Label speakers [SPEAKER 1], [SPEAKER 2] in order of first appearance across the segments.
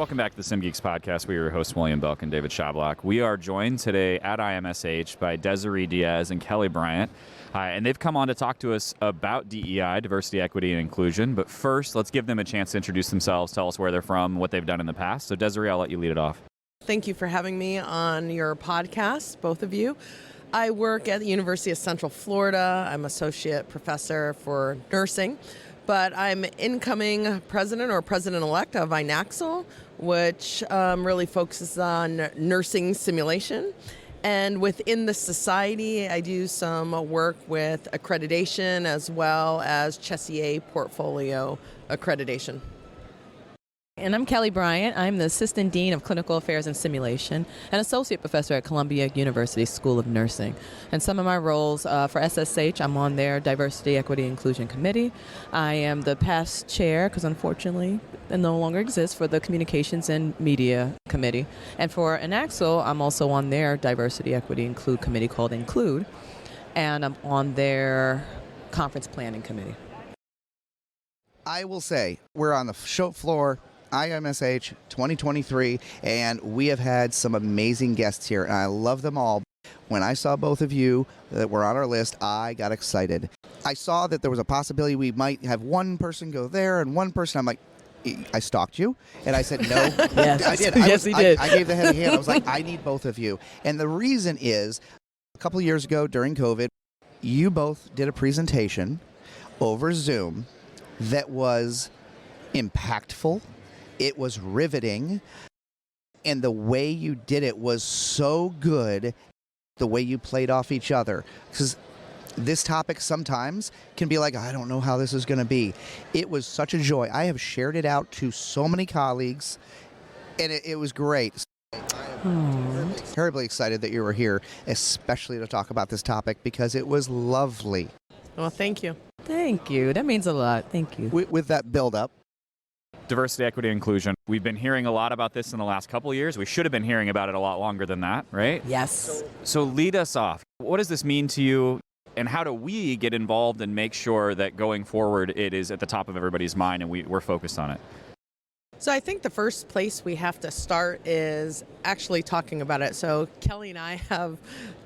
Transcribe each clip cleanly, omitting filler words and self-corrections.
[SPEAKER 1] Welcome back to the SimGeeks podcast. We are your hosts, William Belk and David Shablock. We are joined today at IMSH by Desiree Diaz and Kellie Bryant. And they've come on to talk to us about DEI, diversity, equity, and inclusion. But first, let's give them a chance to introduce themselves, tell us where they're from, what they've done in the past. So Desiree, I'll let you lead it off.
[SPEAKER 2] Thank you for having me on your podcast, both of you. I work at the University of Central Florida. I'm associate professor for nursing. But I'm incoming president or president-elect of INAXL, which really focuses on nursing simulation. And within the society, I do some work with accreditation as well as CHESIA portfolio accreditation.
[SPEAKER 3] And I'm Kellie Bryant. I'm the Assistant Dean of Clinical Affairs and Simulation and Associate Professor at Columbia University School of Nursing. And some of my roles for SSH, I'm on their Diversity, Equity, Inclusion Committee. I am the past chair, because unfortunately it no longer exists, for the Communications and Media Committee. And for INAXL, I'm also on their Diversity, Equity, Include Committee called Include. And I'm on their Conference Planning Committee.
[SPEAKER 4] I will say, we're on the show floor, IMSH 2023, and we have had some amazing guests here, and I love them all. When I saw both of you that were on our list, I got excited. I saw that there was a possibility we might have one person go there and one person. I'm like, I stalked you, and I said no.
[SPEAKER 3] Yes,
[SPEAKER 4] I did.
[SPEAKER 3] Yes, he did.
[SPEAKER 4] I gave the heavy hand. I was like, I need both of you. And the reason is, a couple years ago during COVID, you both did a presentation over Zoom that was impactful. It was riveting, and the way you did it was so good, the way you played off each other. Because this topic sometimes can be like, I don't know how this is going to be. It was such a joy. I have shared it out to so many colleagues, and it was great. I'm terribly excited that you were here, especially to talk about this topic, because it was lovely.
[SPEAKER 2] Well, thank you.
[SPEAKER 3] Thank you. That means a lot. Thank you.
[SPEAKER 4] With that build-up.
[SPEAKER 1] Diversity, equity, inclusion. We've been hearing a lot about this in the last couple of years. We should have been hearing about it a lot longer than that, right?
[SPEAKER 3] Yes.
[SPEAKER 1] So lead us off. What does this mean to you, and how do we get involved and make sure that going forward it is at the top of everybody's mind and we're focused on it?
[SPEAKER 2] So I think the first place we have to start is actually talking about it. So Kellie and I have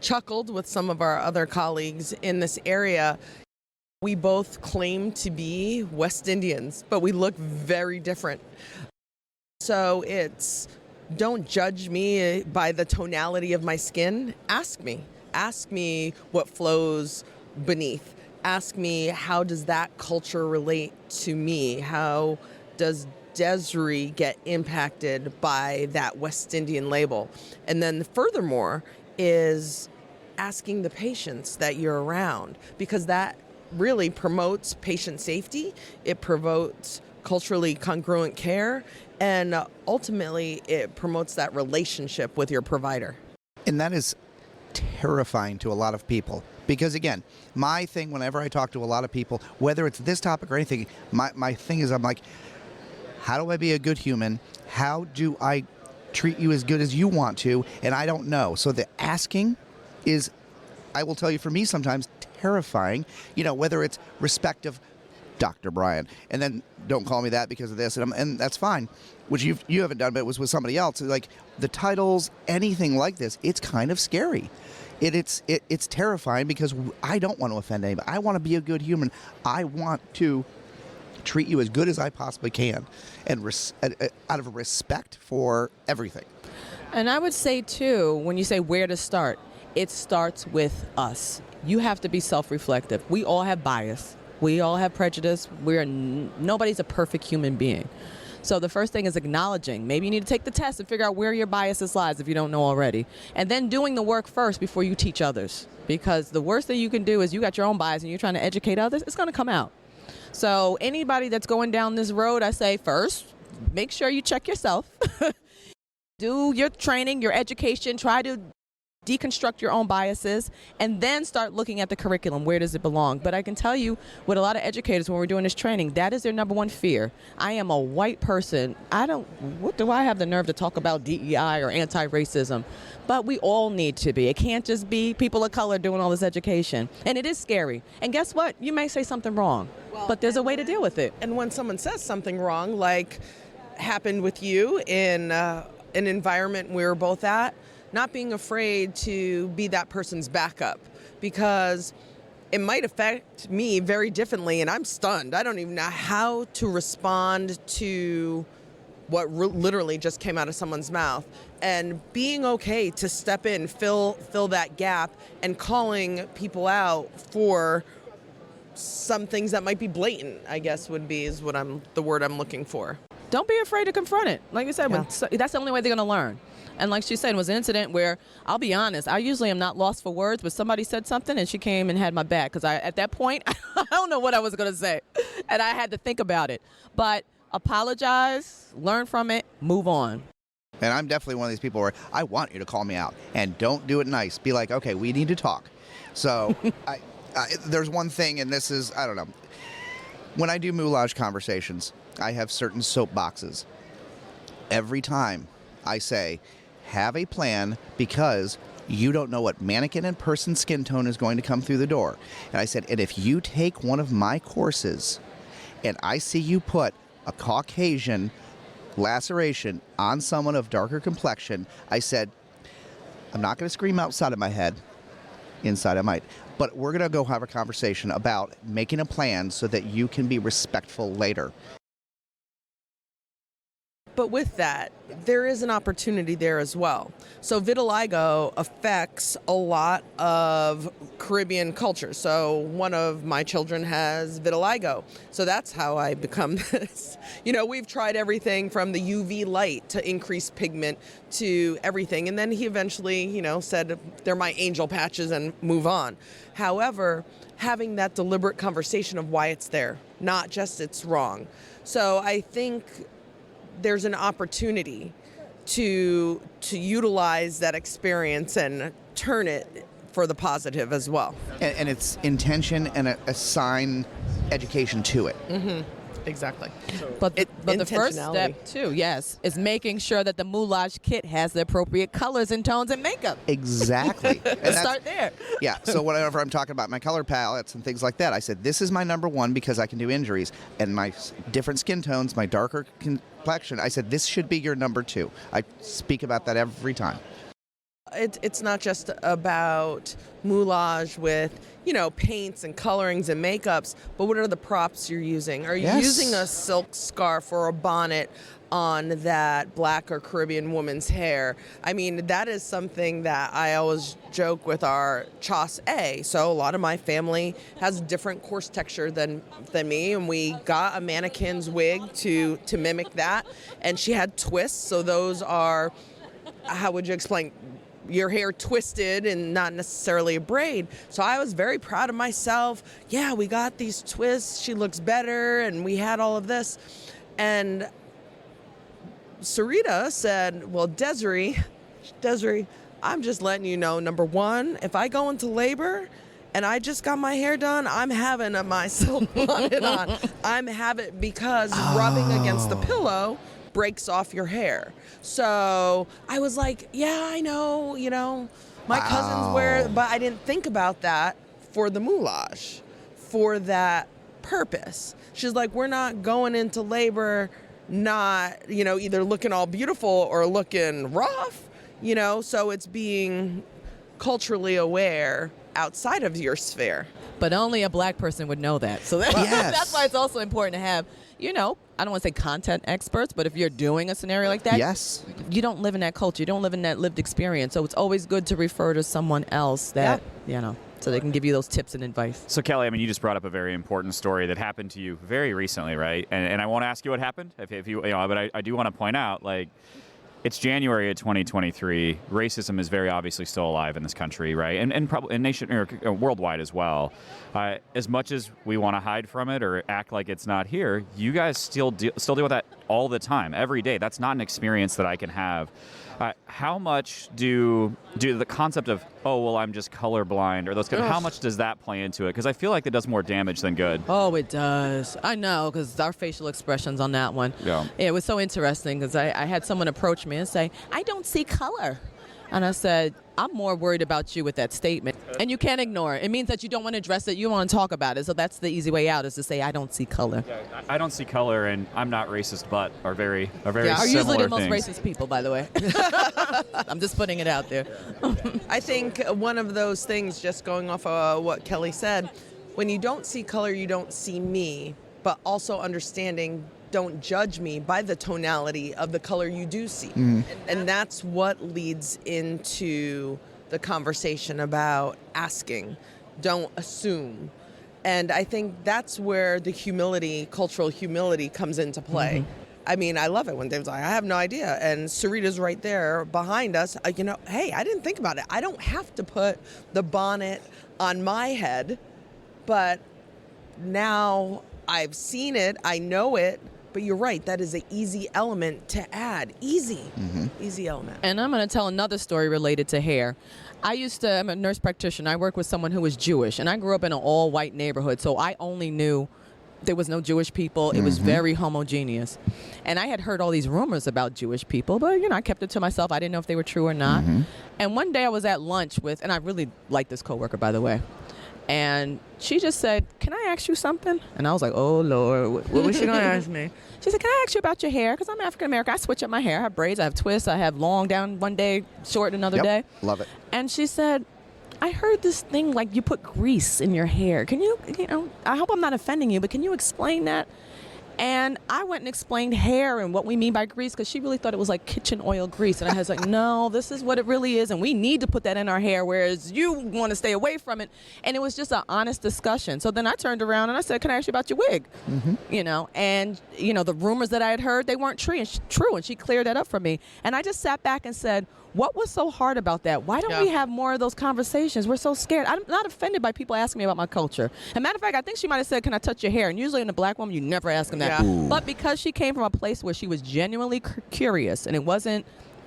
[SPEAKER 2] chuckled with some of our other colleagues in this area. We both claim to be West Indians, but we look very different. So it's, don't judge me by the tonality of my skin. Ask me. Ask me what flows beneath. Ask me, how does that culture relate to me? How does Desiree get impacted by that West Indian label? And then furthermore is asking the patients that you're around, because that really promotes patient safety. It promotes culturally congruent care, and ultimately it promotes that relationship with your provider.
[SPEAKER 4] And that is terrifying to a lot of people, because again, my thing whenever I talk to a lot of people, whether it's this topic or anything, my thing is, I'm like, how do I be a good human? How do I treat you as good as you want to? And I don't know. So the asking is, I will tell you, for me sometimes terrifying, whether it's respect of Dr. Bryant, and then don't call me that because of this, and that's fine, which you haven't done, but it was with somebody else. Like the titles, anything like this, it's kind of scary. It's terrifying, because I don't want to offend anybody. I want to be a good human. I want to treat you as good as I possibly can, and out of respect for everything.
[SPEAKER 3] And I would say, too, when you say where to start, it starts with us. You have to be self-reflective. We all have bias. We all have prejudice. Nobody's a perfect human being. So the first thing is acknowledging. Maybe you need to take the test and figure out where your biases lies if you don't know already. And then doing the work first before you teach others. Because the worst thing you can do is you got your own bias and you're trying to educate others, it's going to come out. So anybody that's going down this road, I say first, make sure you check yourself. Do your training, your education, try to deconstruct your own biases, and then start looking at the curriculum. Where does it belong? But I can tell you, with a lot of educators, when we're doing this training, that is their number one fear. I am a white person. What do I have the nerve to talk about DEI or anti-racism? But we all need to be. It can't just be people of color doing all this education. And it is scary. And guess what? You may say something wrong, but there's a way to deal with it.
[SPEAKER 2] And when someone says something wrong, like happened with you in an environment we were both at, not being afraid to be that person's backup, because it might affect me very differently, and I'm stunned. I don't even know how to respond to what literally just came out of someone's mouth. And being okay to step in, fill that gap, and calling people out for some things that might be blatant, I guess is the word I'm looking for.
[SPEAKER 3] Don't be afraid to confront it. Like you said, that's the only way they're going to learn. And like she said, it was an incident where, I'll be honest, I usually am not lost for words, but somebody said something and she came and had my back, because at that point, I don't know what I was going to say. And I had to think about it. But apologize, learn from it, move on.
[SPEAKER 4] And I'm definitely one of these people where I want you to call me out, and don't do it nice. Be like, okay, we need to talk. So there's one thing, and this is, I don't know. When I do moulage conversations, I have certain soapboxes. Every time I say, have a plan, because you don't know what mannequin and person skin tone is going to come through the door. And I said, and if you take one of my courses and I see you put a Caucasian laceration on someone of darker complexion, I said, I'm not going to scream outside of my head. Inside I might. But we're going to go have a conversation about making a plan so that you can be respectful later.
[SPEAKER 2] But with that, there is an opportunity there as well. So vitiligo affects a lot of Caribbean culture. So one of my children has vitiligo. So that's how I become this. We've tried everything from the UV light to increase pigment to everything. And then he eventually, said they're my angel patches and move on. However, having that deliberate conversation of why it's there, not just it's wrong. So I think there's an opportunity to utilize that experience and turn it for the positive as well.
[SPEAKER 4] And it's intention and assign education to it.
[SPEAKER 2] Mm-hmm. Exactly.
[SPEAKER 3] But the first step, too, yes, is making sure that the moulage kit has the appropriate colors and tones and makeup.
[SPEAKER 4] Exactly. And
[SPEAKER 3] start there.
[SPEAKER 4] Yeah, so whenever I'm talking about my color palettes and things like that, I said, this is my number one because I can do injuries. And my different skin tones, my darker complexion, I said, this should be your number two. I speak about that every time.
[SPEAKER 2] It's not just about moulage with, paints and colorings and makeups, but what are the props you're using? Are you using a silk scarf or a bonnet on that Black or Caribbean woman's hair? I mean, that is something that I always joke with our Chas A. So a lot of my family has different coarse texture than me, and we got a mannequin's wig to mimic that, and she had twists. So those are, how would you explain, your hair twisted and not necessarily a braid. So I was very proud of myself. Yeah, we got these twists. She looks better, and we had all of this. And Sarita said, well, Desiree, I'm just letting you know, number one, if I go into labor and I just got my hair done, I'm having my silk bonnet on. I'm having, because rubbing against the pillow breaks off your hair. So I was like, yeah, I know, my cousins wear it, but I didn't think about that for the moulage, for that purpose. She's like, we're not going into labor not, either looking all beautiful or looking rough, so it's being culturally aware outside of your sphere.
[SPEAKER 3] But only a Black person would know that. So that's why it's also important to have, I don't want to say content experts, but if you're doing a scenario like that,
[SPEAKER 4] yes,
[SPEAKER 3] you don't live in that culture. You don't live in that lived experience. So it's always good to refer to someone else that, so they can give you those tips and advice.
[SPEAKER 1] So Kelly, you just brought up a very important story that happened to you very recently, right? And I won't ask you what happened, if you, but I do want to point out, it's January of 2023. Racism is very obviously still alive in this country, right? And probably in nation or worldwide as well. As much as we want to hide from it or act like it's not here, you guys still deal with that all the time, every day. That's not an experience that I can have. How much do the concept of, I'm just colorblind, or those kind of, how much does that play into it? Because I feel like that does more damage than good.
[SPEAKER 3] Oh, it does. I know, because our facial expressions on that one.
[SPEAKER 1] Yeah.
[SPEAKER 3] It was so interesting because I had someone approach me and say, I don't see color. And I said, I'm more worried about you with that statement. And you can't ignore it. It means that you don't want to address it. You want to talk about it. So that's the easy way out, is to say, I don't see color.
[SPEAKER 1] Yeah, I don't see color, and I'm not racist, but are very
[SPEAKER 3] Are
[SPEAKER 1] similar
[SPEAKER 3] usually the most
[SPEAKER 1] things.
[SPEAKER 3] racist people, by the way. I'm just putting it out there.
[SPEAKER 2] I think one of those things, just going off of what Kelly said, when you don't see color, you don't see me, but also understanding, don't judge me by the tonality of the color you do see. And that's what leads into the conversation about asking. Don't assume. And I think that's where the humility, cultural humility, comes into play. I mean, I love it when Dave's like, I have no idea. And Sarita's right there behind us. Hey, I didn't think about it. I don't have to put the bonnet on my head, but now I've seen it, I know it. But you're right, that is an easy element to add. Easy element.
[SPEAKER 3] And I'm going to tell another story related to hair. I'm a nurse practitioner. I work with someone who was Jewish, and I grew up in an all-white neighborhood, so I only knew there was no Jewish people. It was very homogeneous. And I had heard all these rumors about Jewish people, but, I kept it to myself. I didn't know if they were true or not. And one day I was at lunch with, and I really like this coworker, by the way, and she just said, can I ask you something? And I was like, oh, Lord, what was she going to ask me? She said, can I ask you about your hair? Because I'm African-American. I switch up my hair. I have braids. I have twists. I have long down one day, short another day.
[SPEAKER 4] Love it.
[SPEAKER 3] And she said, I heard this thing like you put grease in your hair. Can you, I hope I'm not offending you, but can you explain that? And I went and explained hair and what we mean by grease, because she really thought it was like kitchen oil grease. And I was like, no, this is what it really is. And we need to put that in our hair, whereas you want to stay away from it. And it was just an honest discussion. So then I turned around and I said, can I ask you about your wig? And, the rumors that I had heard, they weren't true. And she cleared that up for me. And I just sat back and said, what was so hard about that? Why don't we have more of those conversations? We're so scared. I'm not offended by people asking me about my culture. As a matter of fact, I think she might have said, can I touch your hair? And usually in a black woman, you never ask them that. But because she came from a place where she was genuinely curious, and it wasn't,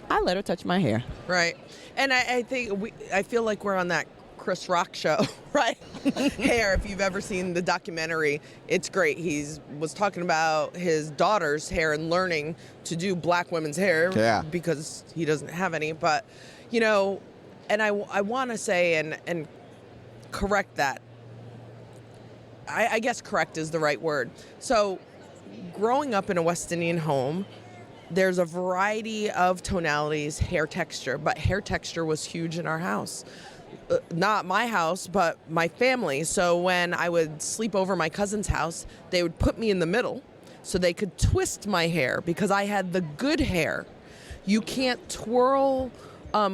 [SPEAKER 3] I let her touch my hair.
[SPEAKER 2] Right. And I think I feel like we're on that Chris Rock show, right? Hair, if you've ever seen the documentary, it's great. He was talking about his daughter's hair and learning to do black women's hair because he doesn't have any. But, and I want to say and correct that. I guess correct is the right word. So growing up in a West Indian home, there's a variety of tonalities, hair texture, but hair texture was huge in our house. Not my house, but my family. So when I would sleep over my cousin's house, they would put me in the middle so they could twist my hair because I had the good hair. You can't twirl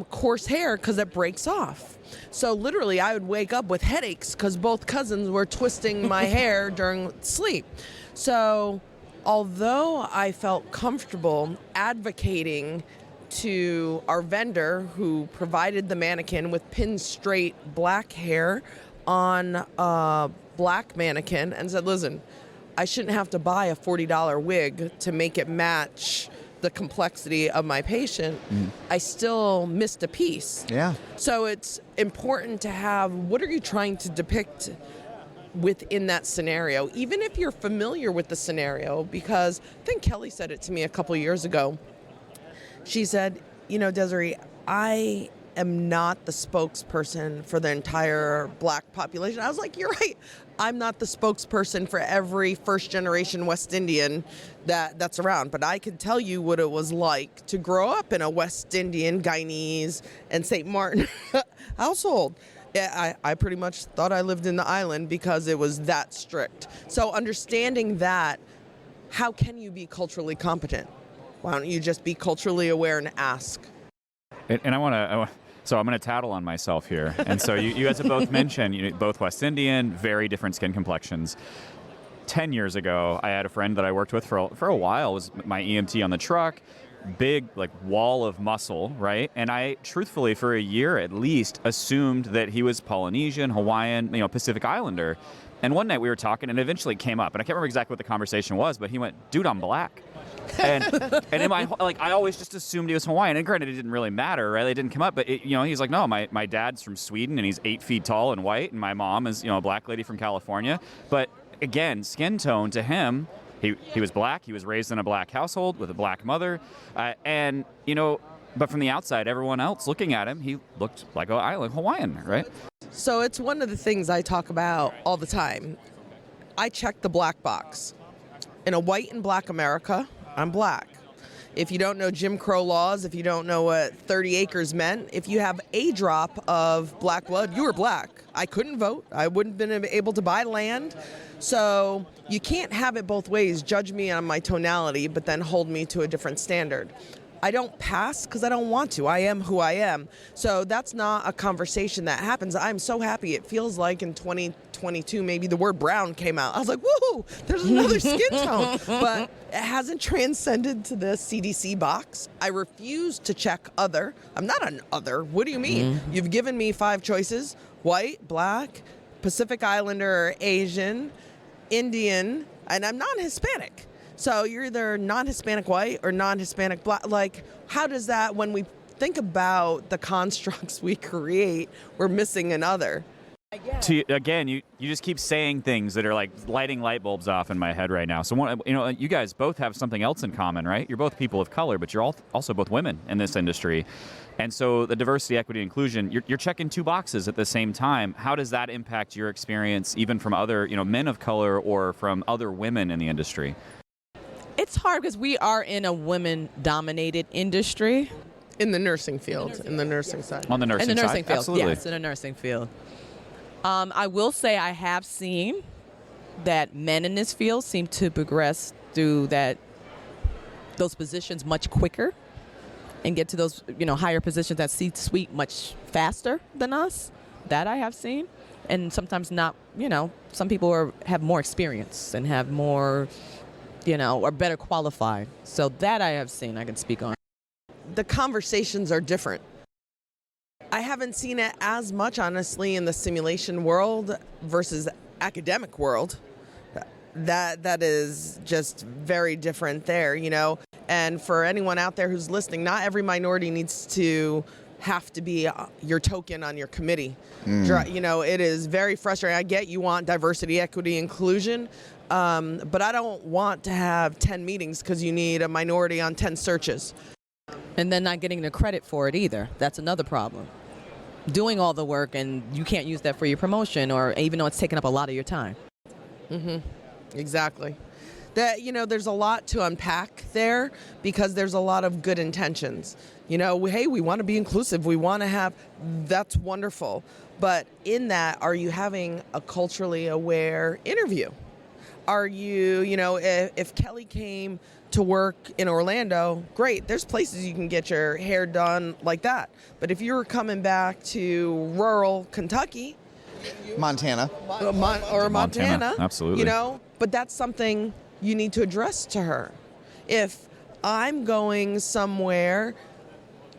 [SPEAKER 2] coarse hair because it breaks off. So literally I would wake up with headaches because both cousins were twisting my hair during sleep. So although I felt comfortable advocating to our vendor who provided the mannequin with pin straight black hair on a black mannequin and said, listen, I shouldn't have to buy a $40 wig to make it match the complexity of my patient, I still missed a piece.
[SPEAKER 4] Yeah.
[SPEAKER 2] So it's important to have, what are you trying to depict within that scenario, even if you're familiar with the scenario, because I think Kelly said it to me a couple years ago. She said, Desiree, I am not the spokesperson for the entire black population. I was like, you're right. I'm not the spokesperson for every first-generation West Indian that's around, but I can tell you what it was like to grow up in a West Indian, Guyanese, and St. Martin household. Yeah, I pretty much thought I lived in the island because it was that strict. So understanding that, how can you be culturally competent? Why don't you just be culturally aware and ask?
[SPEAKER 1] And I want to, so I'm going to tattle on myself here. And so you guys have both mentioned, both West Indian, very different skin complexions. 10 years ago, I had a friend that I worked with for a while, was my EMT on the truck, big wall of muscle, right? And I truthfully, for a year at least, assumed that he was Polynesian, Hawaiian, Pacific Islander. And one night we were talking and it eventually came up, and I can't remember exactly what the conversation was, but he went, dude, I'm black. And in my, I always just assumed he was Hawaiian. And granted, it didn't really matter, right? It didn't come up, but he's like, no, my dad's from Sweden and he's 8 feet tall and white, and my mom is, a black lady from California. But again, skin tone to him, he was black. He was raised in a black household with a black mother. And But from the outside, everyone else looking at him, he looked like an island Hawaiian, right?
[SPEAKER 2] So it's one of the things I talk about all the time. I check the black box. In a white and black America, I'm black. If you don't know Jim Crow laws, if you don't know what 30 acres meant, if you have a drop of black blood, you were black. I couldn't vote. I wouldn't have been able to buy land. So you can't have it both ways. Judge me on my tonality, but then hold me to a different standard. I don't pass because I don't want to. I am who I am. So that's not a conversation that happens. I'm so happy. It feels like in 2022, maybe the word brown came out. I was like, woohoo, there's another skin tone. But it hasn't transcended to the CDC box. I refuse to check other. I'm not an other. What do you mean? You've given me 5 choices: white, black, Pacific Islander, or Asian, Indian, and I'm non-Hispanic. So you're either non-Hispanic white or non-Hispanic black. Like, how does that, when we think about the constructs we create, we're missing another?
[SPEAKER 1] Again, you just keep saying things that are like lighting light bulbs off in my head right now. So, you guys both have something else in common, right? You're both people of color, but you're also both women in this industry. And so the diversity, equity, inclusion, you're checking 2 boxes at the same time. How does that impact your experience, even from other, men of color or from other women in the industry?
[SPEAKER 3] It's hard because we are in a women-dominated industry.
[SPEAKER 2] In the nursing field, in the nursing side.
[SPEAKER 1] On the nursing side?
[SPEAKER 3] In the nursing field,
[SPEAKER 1] Absolutely.
[SPEAKER 3] yes, in the nursing field. I will say I have seen that men in this field seem to progress through those positions much quicker and get to those, higher positions at C-suite much faster than us. That I have seen. And sometimes not, some people have more experience and have more, are better qualified. So that I have seen, I can speak on.
[SPEAKER 2] The conversations are different. I haven't seen it as much, honestly, in the simulation world versus academic world. That is just very different there, And for anyone out there who's listening, not every minority needs to have to be your token on your committee. It is very frustrating. I get you want diversity, equity, inclusion, but I don't want to have 10 meetings because you need a minority on 10 searches.
[SPEAKER 3] And then not getting the credit for it either. That's another problem. Doing all the work and you can't use that for your promotion, or even though it's taking up a lot of your time.
[SPEAKER 2] Exactly. There's a lot to unpack there because there's a lot of good intentions. Hey, we want to be inclusive. We want to have, that's wonderful. But in that, are you having a culturally aware interview? Are you, if Kelly came to work in Orlando, great. There's places you can get your hair done like that. But if you were coming back to rural Kentucky,
[SPEAKER 4] Montana.
[SPEAKER 2] or Montana,
[SPEAKER 1] absolutely.
[SPEAKER 2] But that's something you need to address to her. If I'm going somewhere,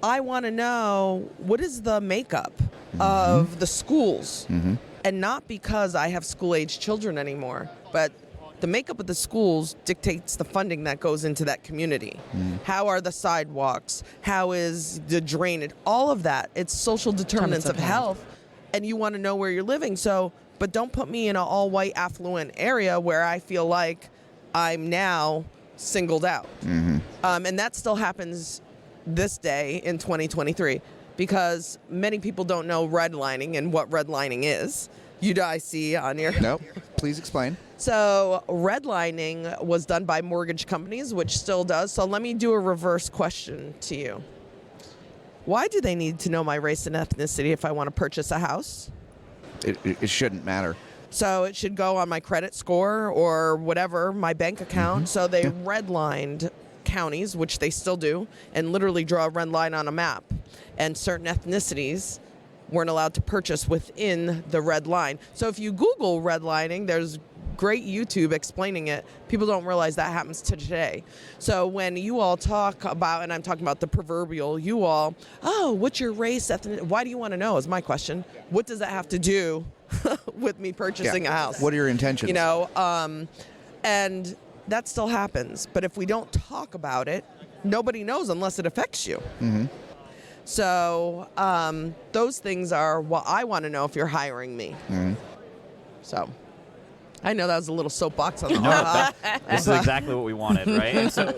[SPEAKER 2] I want to know what is the makeup of the schools. And not because I have school-age children anymore, but the makeup of the schools dictates the funding that goes into that community. How are the sidewalks? How is the drainage? All of that. It's social determinants of health. And you want to know where you're living. But don't put me in an all-white affluent area where I feel like I'm now singled out. And that still happens this day in 2023 because many people don't know redlining and what redlining is. I see on your...
[SPEAKER 4] Nope. Please explain.
[SPEAKER 2] So redlining was done by mortgage companies, which still does. So let me do a reverse question to you. Why do they need to know my race and ethnicity if I want to purchase a house?
[SPEAKER 4] It shouldn't matter.
[SPEAKER 2] So it should go on my credit score or whatever, my bank account. So they redlined counties, which they still do, and literally draw a red line on a map. And certain ethnicities weren't allowed to purchase within the red line. So if you Google redlining, there's great YouTube explaining it. People don't realize that happens today. So when you all talk about, and I'm talking about the proverbial you all, what's your race, why do you want to know is my question. What does that have to do with me purchasing a house?
[SPEAKER 4] What are your intentions?
[SPEAKER 2] And that still happens. But if we don't talk about it, nobody knows unless it affects you. So those things are what I want to know if you're hiring me. So I know that was a little soapbox on the
[SPEAKER 1] This is exactly what we wanted, right? So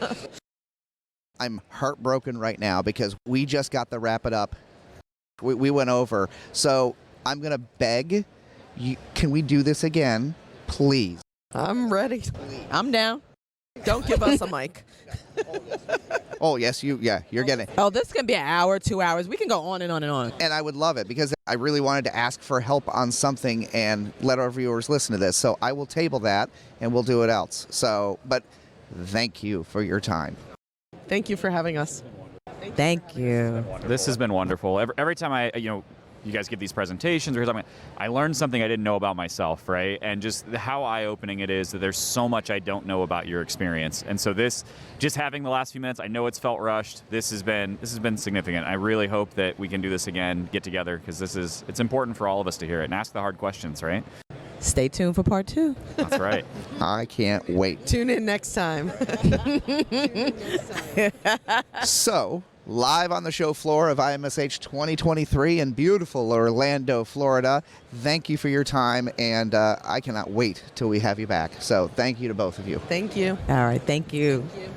[SPEAKER 4] I'm heartbroken right now because we just got to wrap it up. We went over. So I'm going to beg, can we do this again, please?
[SPEAKER 2] I'm ready.
[SPEAKER 3] I'm down.
[SPEAKER 2] Don't give us a mic.
[SPEAKER 4] Oh, yes, you're getting it.
[SPEAKER 3] Oh, this can be an hour, 2 hours. We can go on and on and on.
[SPEAKER 4] And I would love it because I really wanted to ask for help on something and let our viewers listen to this. So I will table that and we'll do it else. So, but thank you for your time.
[SPEAKER 2] Thank you for having us.
[SPEAKER 3] Thank you.
[SPEAKER 1] This has been wonderful. Every time you guys give these presentations or something, I learned something I didn't know about myself, right? And just how eye-opening it is that there's so much I don't know about your experience. And so just having the last few minutes, I know it's felt rushed. This has been significant. I really hope that we can do this again, get together, because it's important for all of us to hear it and ask the hard questions, right?
[SPEAKER 3] Stay tuned for part 2.
[SPEAKER 1] That's right.
[SPEAKER 4] I can't wait.
[SPEAKER 2] Tune in next time.
[SPEAKER 4] So, live on the show floor of IMSH2023 in beautiful Orlando, Florida. Thank you for your time, and I cannot wait till we have you back. So thank you to both of you.
[SPEAKER 2] Thank you.
[SPEAKER 3] All right. Thank you.
[SPEAKER 2] Thank you.